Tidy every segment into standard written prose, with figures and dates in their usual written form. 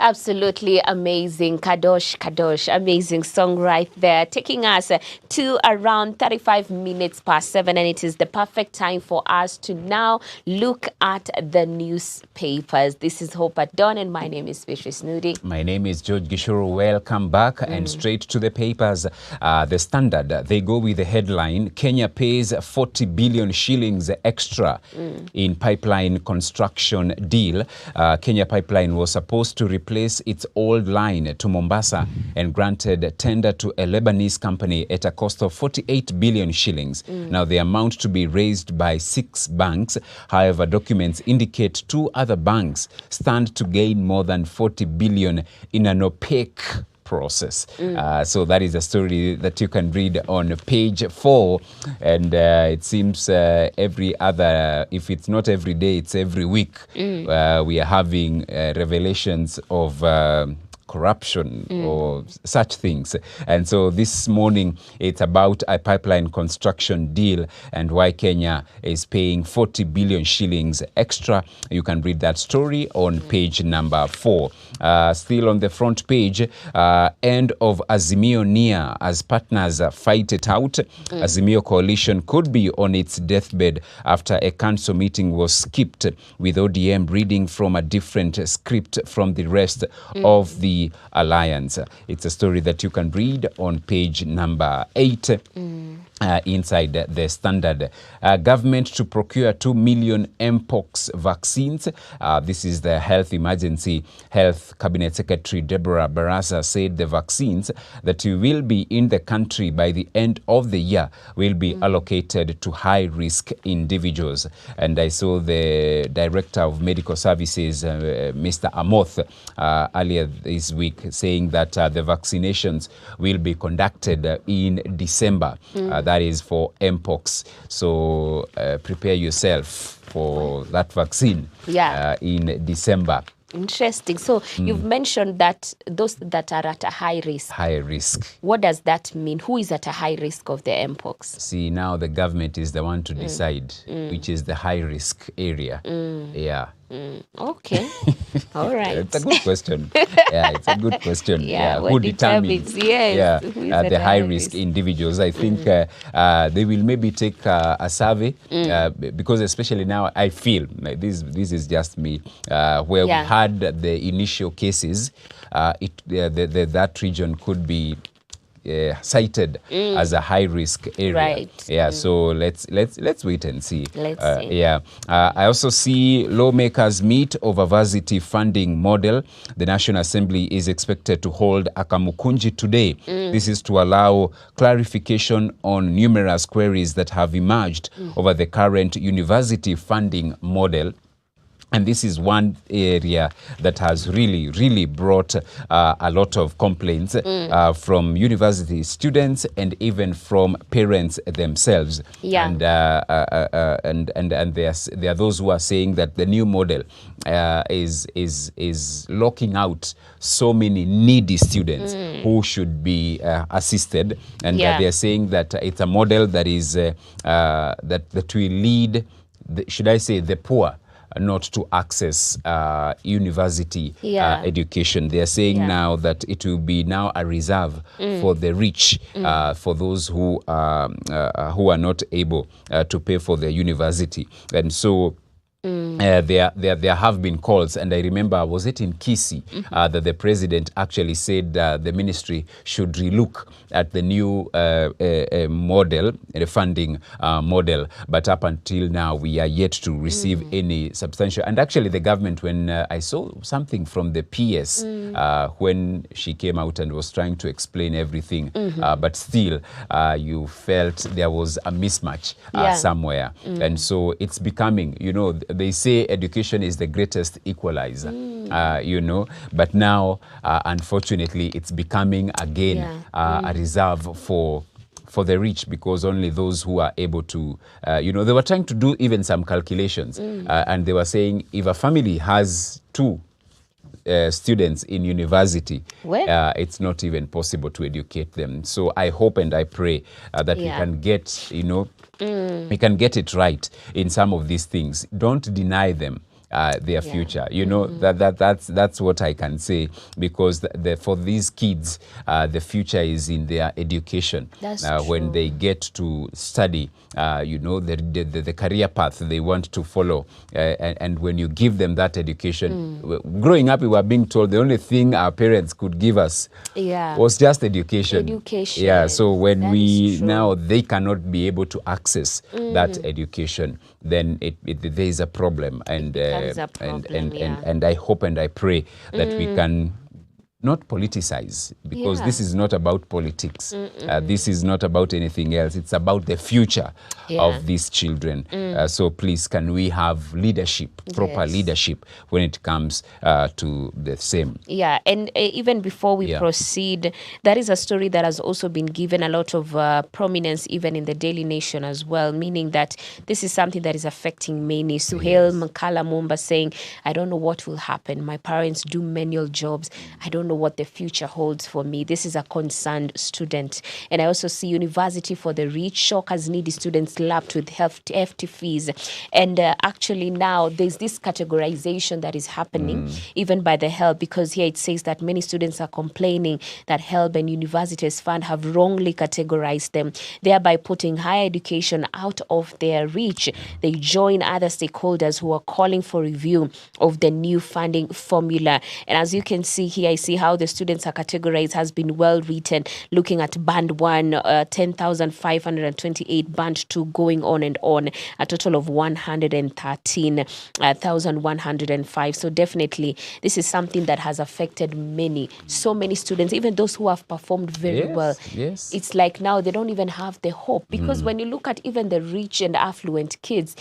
Absolutely amazing. Kadosh, Kadosh. Amazing song right there. Taking us to around 35 minutes past 7. And it is the perfect time for us to now look at the newspapers. This is Hope at Dawn, and my name is Beatrice Nudi. My name is George Gishuru. Welcome back and straight to the papers. The Standard, they go with the headline, Kenya pays 40 billion shillings extra in pipeline construction deal. Kenya Pipeline was supposed to replace its old line to Mombasa and granted tender to a Lebanese company at a cost of 48 billion shillings. Now, the amount to be raised by 6 banks. However, documents indicate 2 other banks stand to gain more than 40 billion in an opaque process. So that is a story that you can read on page 4, and it seems every other, if it's not every day, it's every week, we are having revelations of corruption or such things. And so this morning it's about a pipeline construction deal and why Kenya is paying 40 billion shillings extra. You can read that story on page number 4. Still on the front page, end of Azimio near as partners fight it out. Azimio coalition could be on its deathbed after a council meeting was skipped, with ODM reading from a different script from the rest of the alliance. It's a story that you can read on page number 8 inside the Standard. Government to procure 2 million Mpox vaccines. This is the Health Emergency. Health Cabinet Secretary Deborah Barasa said the vaccines that will be in the country by the end of the year will be allocated to high-risk individuals. And I saw the Director of Medical Services, Mr. Amoth, earlier this week saying that the vaccinations will be conducted in December. That is for Mpox. So prepare yourself for that vaccine in December. Interesting. So you've mentioned that those that are at a high risk. High risk. What does that mean? Who is at a high risk of the Mpox? See, now the government is the one to decide which is the high risk area. Yeah. Okay. All right. It's a good question. Yeah, it's a good question. Who determines the high risk individuals? I think they will maybe take a survey because especially now I feel this is just me where we had the initial cases, that region could be cited as a high risk area. Right. Yeah. So let's wait and see. Let's see. Yeah. I also see lawmakers meet over varsity funding model. The National Assembly is expected to hold a Kamukunji today. This is to allow clarification on numerous queries that have emerged over the current university funding model. And this is one area that has really brought a lot of complaints from university students and even from parents themselves. Yeah. And there are those who are saying that the new model is locking out so many needy students who should be assisted. And they are saying that it's a model that is that will lead, should I say, the poor not to access university education. They are saying now that it will be now a reserve for the rich, for those who are not able to pay for their university. And so there have been calls, and I remember, was it in Kisii, that the president actually said the ministry should relook at the new model, the funding model. But up until now, we are yet to receive any substantial. And actually, the government, when I saw something from the PS, when she came out and was trying to explain everything, but still, you felt there was a mismatch somewhere. And so it's becoming, they say education is the greatest equalizer, but now, unfortunately, it's becoming again a reserve for the rich, because only those who are able to, they were trying to do even some calculations, and they were saying if a family has 2 students in university, it's not even possible to educate them. So I hope and I pray that we can get, we can get it right in some of these things. Don't deny them. their future. You know, that's what I can say, because for these kids, the future is in their education. That's when true. they get to study, you know, the career path they want to follow. And when you give them that education, growing up, we were being told the only thing our parents could give us was just education. Education. Yeah, so when That now they cannot be able to access that education, then there is a problem. And becomes a problem, and I hope and I pray that we can not politicize, because this is not about politics. This is not about anything else. It's about the future of these children. So please, can we have leadership, proper leadership, when it comes to the same? Yeah, and even before we proceed, that is a story that has also been given a lot of prominence, even in the Daily Nation as well, meaning that this is something that is affecting many. Suhail Makala Mumba saying, I don't know what will happen. My parents do menial jobs. I don't know what the future holds for me. This is a concerned student. And I also see University for the Rich, shockers needy students slapped with hefty fees. And actually now there's this categorization that is happening even by the HELB, because here it says that many students are complaining that HELB and Universities Fund have wrongly categorized them, thereby putting higher education out of their reach. They join other stakeholders who are calling for review of the new funding formula. And as you can see here, I see how the students are categorized has been well written, looking at band 1, 10,528, band 2, going on and on, a total of 113,105. So definitely this is something that has affected many, so many students, even those who have performed very well. It's like now they don't even have the hope, because when you look at even the rich and affluent kids,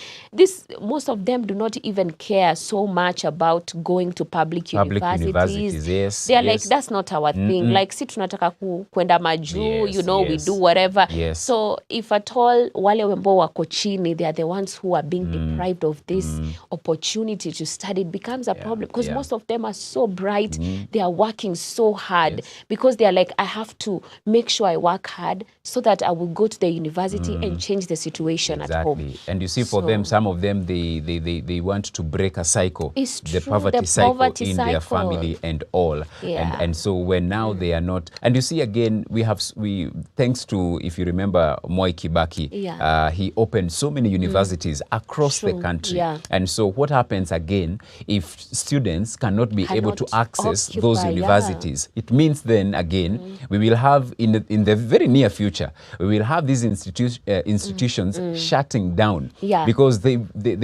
most of them do not even care so much about going to public universities. They are like, that's not our thing. Like, si tunataka kwenda majuu, you know, we do whatever. So if at all wale wembo wako chini, they are the ones who are being deprived of this opportunity to study, it becomes a problem, because most of them are so bright. They are working so hard because they are like, I have to make sure I work hard so that I will go to the university and change the situation at home. And you see, for them, some of them, they want to break a cycle, the poverty cycle in cycle. their family and all. And so when now they are not, and you see again, we thanks to, if you remember, Moi Kibaki, he opened so many universities across the country. And so what happens again, if students cannot be able to access those universities, it means then again, we will have in the very near future, we will have these institutions shutting down, because they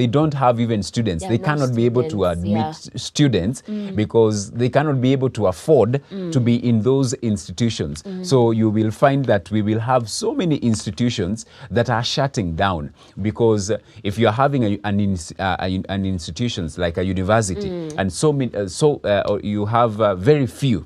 don't have even students. They cannot be able to admit students because they cannot be able to afford to be in those institutions. So you will find that we will have so many institutions that are shutting down, because if you are having an institutions like a university, and you have very few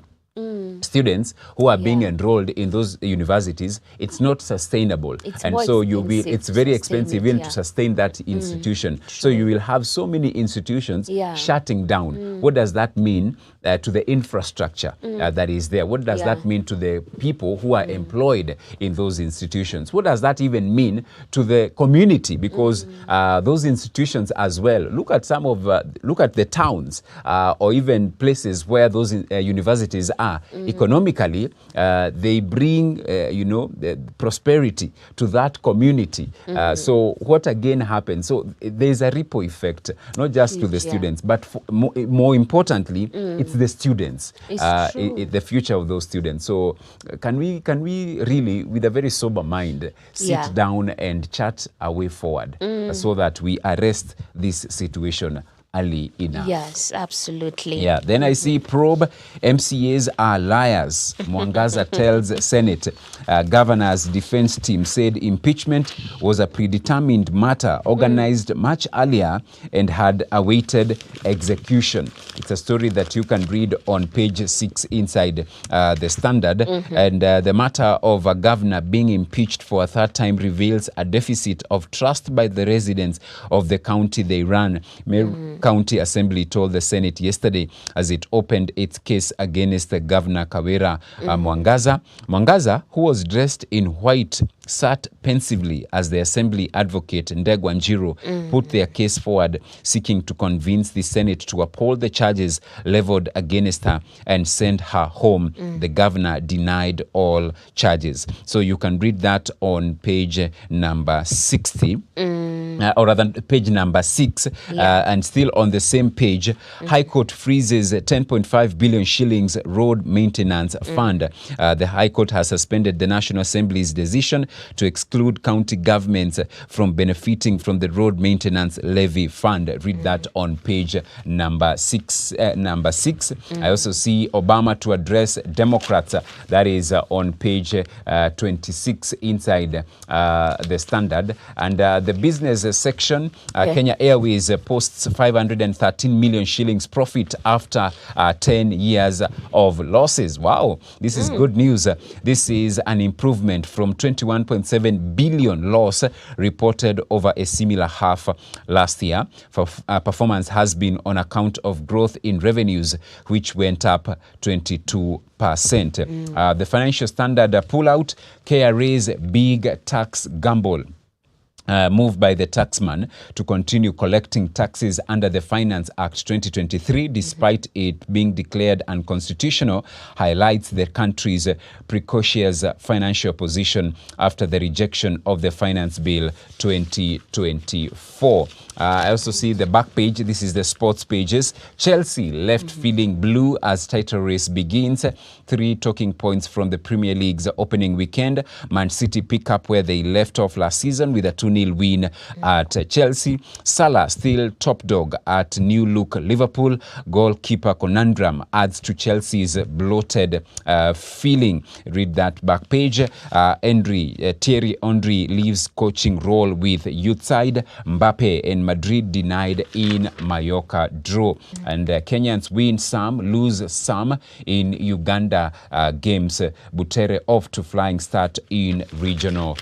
students who are being enrolled in those universities, it's not sustainable. And so it's very expensive even to sustain that institution. So you will have so many institutions shutting down. What does that mean to the infrastructure that is there? What does that mean to the people who are employed in those institutions? What does that even mean to the community? Because those institutions as well, look at the towns or even places where those universities are. Economically, they bring, prosperity to that community. So what again happens? So there's a ripple effect, not just to the students, but more importantly, it's the students, the future of those students. So can we really, with a very sober mind, sit down and chat a way forward so that we arrest this situation early enough? Yes, absolutely. Yeah, then I see probe, MCAs are liars. Mwangaza tells Senate. Governor's defense team said impeachment was a predetermined matter organized much earlier and had awaited execution. It's a story that you can read on page 6 inside the Standard. And the matter of a governor being impeached for a third time reveals a deficit of trust by the residents of the county they run. County Assembly told the Senate yesterday as it opened its case against the Governor Kawira Mwangaza. Mwangaza, who was dressed in white, sat pensively as the Assembly advocate Ndegwa Njiru put their case forward, seeking to convince the Senate to uphold the charges leveled against her and send her home. The governor denied all charges. So you can read that on page number 60. Or rather, page number 6, and still on the same page, High Court freezes 10.5 billion shillings road maintenance fund. The High Court has suspended the National Assembly's decision to exclude county governments from benefiting from the road maintenance levy fund. Read that on page number 6. I also see Obama to address Democrats. That is on page 26 inside the Standard. And the business section, Kenya Airways posts 513 million shillings profit after 10 years of losses. Wow, this is good news. This is an improvement from 21.7 billion loss reported over a similar half last year. Performance has been on account of growth in revenues, which went up 22%. The Financial Standard pullout, KRA's big tax gamble. Move by the taxman to continue collecting taxes under the Finance Act 2023, despite it being declared unconstitutional, highlights the country's precocious financial position after the rejection of the Finance Bill 2024. I also see the back page. This is the sports pages. Chelsea left feeling blue as title race begins. 3 talking points from the Premier League's opening weekend. Man City pick up where they left off last season with a 2-0 win at Chelsea. Salah still top dog at new look Liverpool. Goalkeeper conundrum adds to Chelsea's bloated feeling. Read that back page. Thierry Henry leaves coaching role with youth side. Mbappe and Madrid denied in Mallorca draw. And Kenyans win some, lose some in Uganda games. Butere off to flying start in regional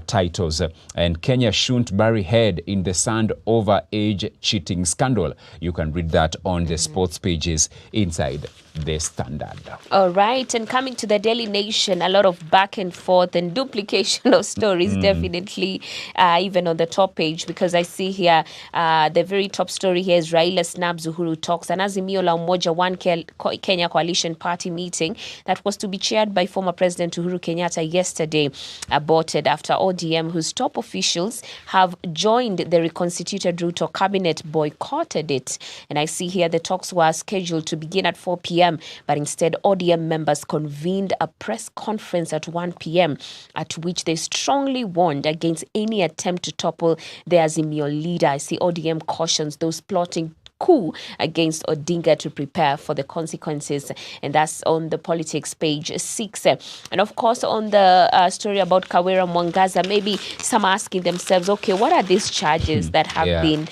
titles. And Kenya shouldn't bury head in the sand over age cheating scandal. You can read that on the sports pages inside the Standard. All right, and coming to the Daily Nation, a lot of back and forth and duplication of stories, definitely, even on the top page, because I see here the very top story here is Raila snabs Uhuru talks, an Azimio la Umoja One Kenya Coalition Party meeting that was to be chaired by former President Uhuru Kenyatta yesterday aborted after ODM, whose top officials have joined the reconstituted Ruto cabinet, boycotted it. And I see here the talks were scheduled to begin at 4 p.m. But instead, ODM members convened a press conference at 1 p.m. at which they strongly warned against any attempt to topple the Azimio leader. I see ODM cautions those plotting coup against Odinga to prepare for the consequences, and that's on the politics page 6. And of course, on the story about Kawira Mwangaza, maybe some asking themselves, okay, what are these charges that have been,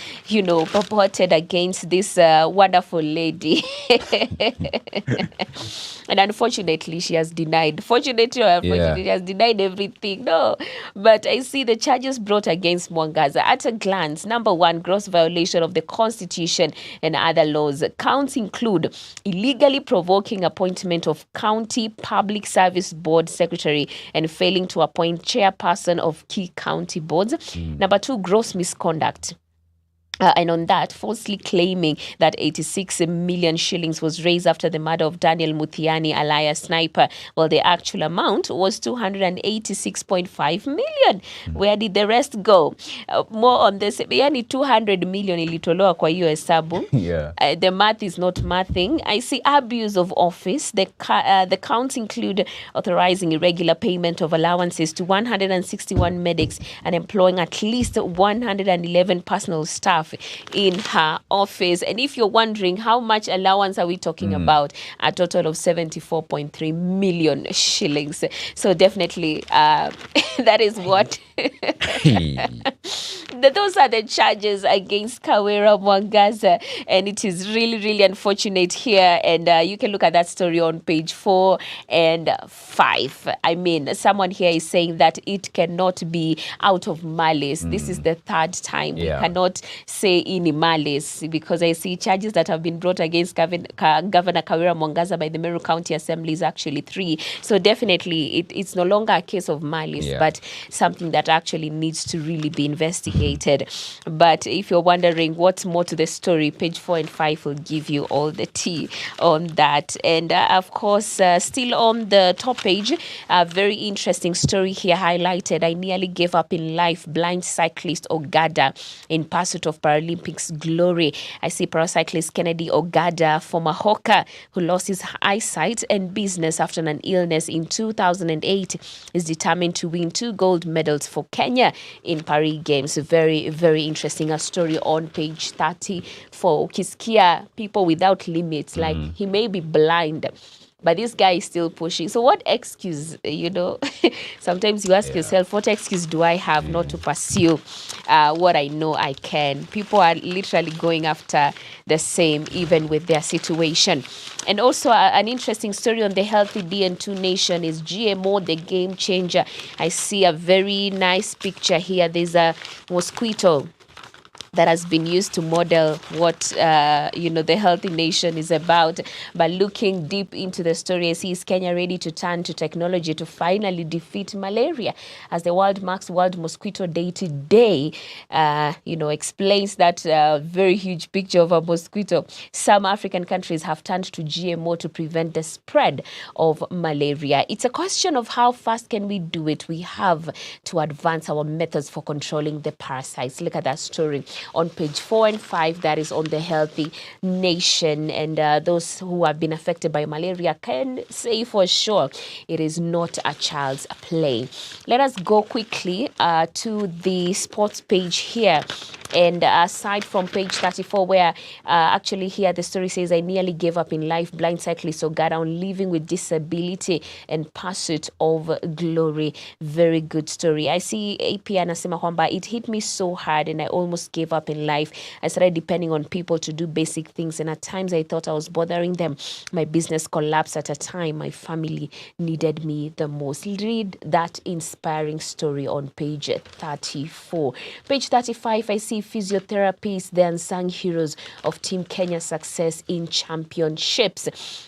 purported against this wonderful lady? And unfortunately, she has denied. Fortunately or unfortunately, she has denied everything. No, but I see the charges brought against Mwangaza. At a glance, number 1, gross violation of the Constitution and other laws. Counts include illegally provoking appointment of County Public Service Board Secretary and failing to appoint chairperson of key county boards. Number 2, gross misconduct. And on that, falsely claiming that 86 million shillings was raised after the murder of Daniel Muthiani, alias Sniper. Well, the actual amount was 286.5 million. Where did the rest go? More on this. Yani 200 million ilitolewa kwa hiyo hesabu. The math is not mathing. I see abuse of office. The counts include authorizing irregular payment of allowances to 161 medics and employing at least 111 personal staff in her office. And if you're wondering how much allowance are we talking about, a total of 74.3 million shillings. So definitely that is what those are the charges against Kawera Mwangaza, and it is really, really unfortunate here. And you can look at that story on page 4 and 5. I mean, someone here is saying that it cannot be out of malice. This is the third time. We cannot say any malice, because I see charges that have been brought against Governor Kawera Mwangaza by the Meru County Assembly is actually 3. So definitely it's no longer a case of malice, but something that actually needs to really be investigated. But if you're wondering what's more to the story, page 4 and 5 will give you all the tea on that. And of course, still on the top page, a very interesting story here highlighted. I nearly gave up in life. Blind cyclist Ogada in pursuit of Paralympics glory. I see paracyclist Kennedy Ogada, former hawker who lost his eyesight and business after an illness in 2008, is determined to win 2 gold medals for Kenya in Paris Games. Very, very interesting. A story on page 30 for Ukisikia people without limits. Like, he may be blind, but this guy is still pushing. So what excuse, sometimes you ask yourself, what excuse do I have not to pursue what I know I can? People are literally going after the same, even with their situation. And also an interesting story on the healthy DN2 nation is GMO, the game changer. I see a very nice picture here. There's a mosquito that has been used to model what the healthy nation is about. But looking deep into the story, I see, is Kenya ready to turn to technology to finally defeat malaria? As the world marks World Mosquito Day today, explains that very huge picture of a mosquito. Some African countries have turned to GMO to prevent the spread of malaria. It's a question of how fast can we do it. We have to advance our methods for controlling the parasites. Look at that story on page 4 and 5, that is on the healthy nation. And those who have been affected by malaria can say for sure it is not a child's play. Let us go quickly to the sports page here. And aside from page 34, where actually here the story says, I nearly gave up in life. Blind cyclist Ogada on living with disability and pursuit of glory. Very good story. I see AP anasema kwamba it hit me so hard and I almost gave up in life. I started depending on people to do basic things, and at times I thought I was bothering them. My business collapsed at a time my family needed me the most. Read that inspiring story on page 34. Page 35, I see physiotherapists, the unsung heroes of Team Kenya's success in championships.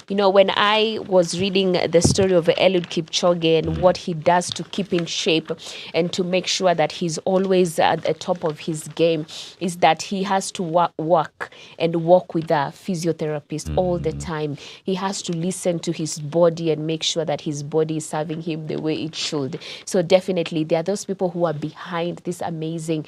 When I was reading the story of Eliud Kipchoge and what he does to keep in shape and to make sure that he's always at the top of his game, is that he has to work and walk with a physiotherapist all the time. He has to listen to his body and make sure that his body is serving him the way it should. So definitely there are those people who are behind this amazing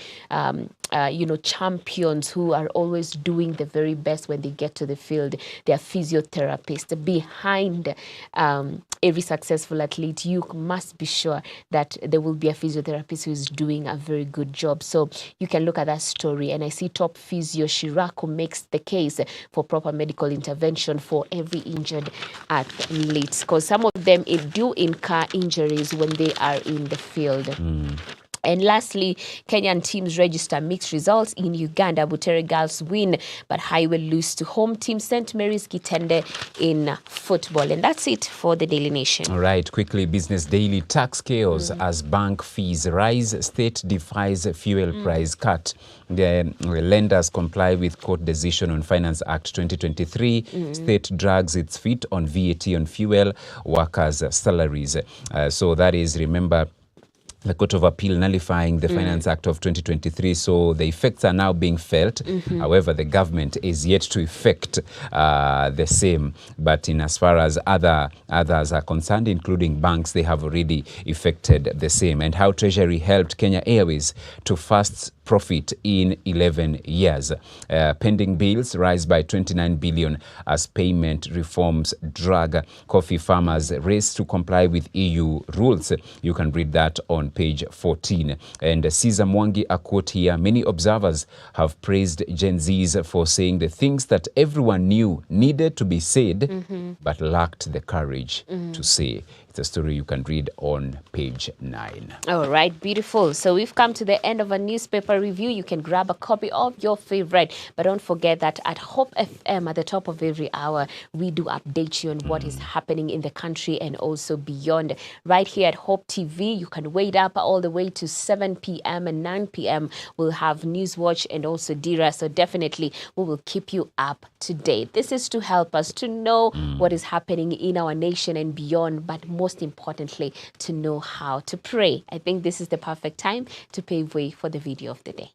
champions who are always doing the very best when they get to the field. They are physiotherapists. Behind every successful athlete, you must be sure that there will be a physiotherapist who is doing a very good job. So you can look at that story. And I see top physio Shiraku makes the case for proper medical intervention for every injured athlete, because some of them do incur injuries when they are in the field. And lastly, Kenyan teams register mixed results in Uganda. Butere girls win, but Highway lose to home team St. Mary's Kitende in football. And that's it for the Daily Nation. All right, quickly, Business Daily. Tax chaos as bank fees rise. State defies fuel price cut. The lenders comply with court decision on Finance Act 2023. State drags its feet on VAT on fuel, workers' salaries. So that is, remember, the Court of Appeal nullifying the Finance Act of 2023. So the effects are now being felt. However, the government is yet to effect the same. But in as far as others are concerned, including banks, they have already effected the same. And how Treasury helped Kenya Airways to first profit in 11 years. Pending bills rise by 29 billion as payment reforms drag coffee farmers race to comply with EU rules. You can read that on page 14. And Caesar Mwangi, a quote here, many observers have praised Gen Zs for saying the things that everyone knew needed to be said, but lacked the courage to say. It's a story you can read on page 9. All right, beautiful. So we've come to the end of a newspaper review. You can grab a copy of your favorite, but don't forget that at Hope FM, at the top of every hour, we do update you on what is happening in the country and also beyond. Right here at Hope TV, you can wait up all the way to 7 p.m. and 9 p.m. We'll have News Watch and also Dira. So definitely we will keep you up to date. This is to help us to know what is happening in our nation and beyond, but most importantly, to know how to pray. I think this is the perfect time to pave way for the video of the day.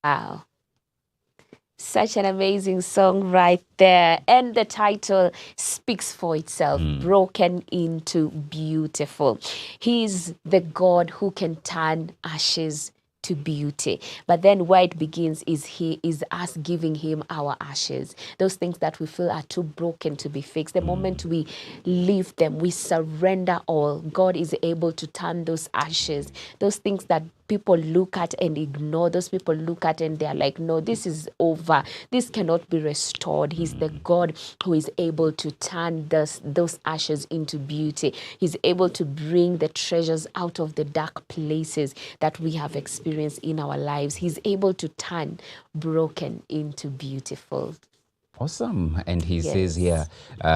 Wow. Such an amazing song right there. And the title speaks for itself, Broken into Beautiful. He's the God who can turn ashes to beauty. But then where it begins is us giving him our ashes. Those things that we feel are too broken to be fixed. The moment we leave them, we surrender all, God is able to turn those ashes, those things that people look at and ignore, those people look at and they're like, no, this is over, this cannot be restored. He's the God who is able to turn those ashes into beauty. He's able to bring the treasures out of the dark places that we have experienced in our lives. He's able to turn broken into beautiful. Awesome. And he says here,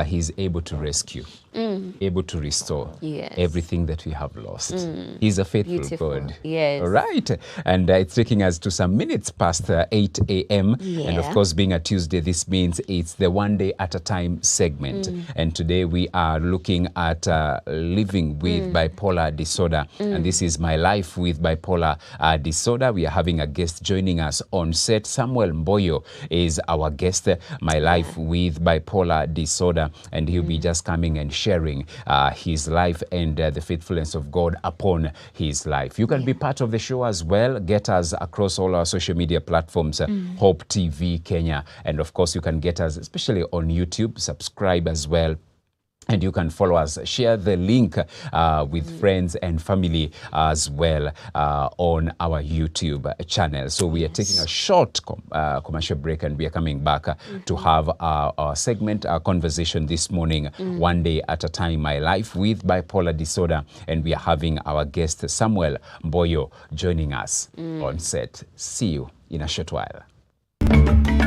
he's able to rescue, able to restore everything that we have lost. He's a faithful God. Yes. All right. And it's taking us to some minutes past 8 a.m. And of course, being a Tuesday, this means it's the one day at a time segment. And today we are looking at living with bipolar disorder. And this is My Life with Bipolar Disorder. We are having a guest joining us on set. Samuel Mboyo is our guest. My Life with Bipolar Disorder, and he'll be just coming and sharing his life and the faithfulness of God upon his life. You can be part of the show as well. Get us across all our social media platforms, Hope TV Kenya, and of course you can get us especially on YouTube. Subscribe as well. And you can follow us, share the link with friends and family as well on our YouTube channel. So we are taking a short commercial break, and we are coming back to have our segment, our conversation this morning, One Day at a Time, My Life with Bipolar Disorder. And we are having our guest, Samuel Mboyo, joining us on set. See you in a short while.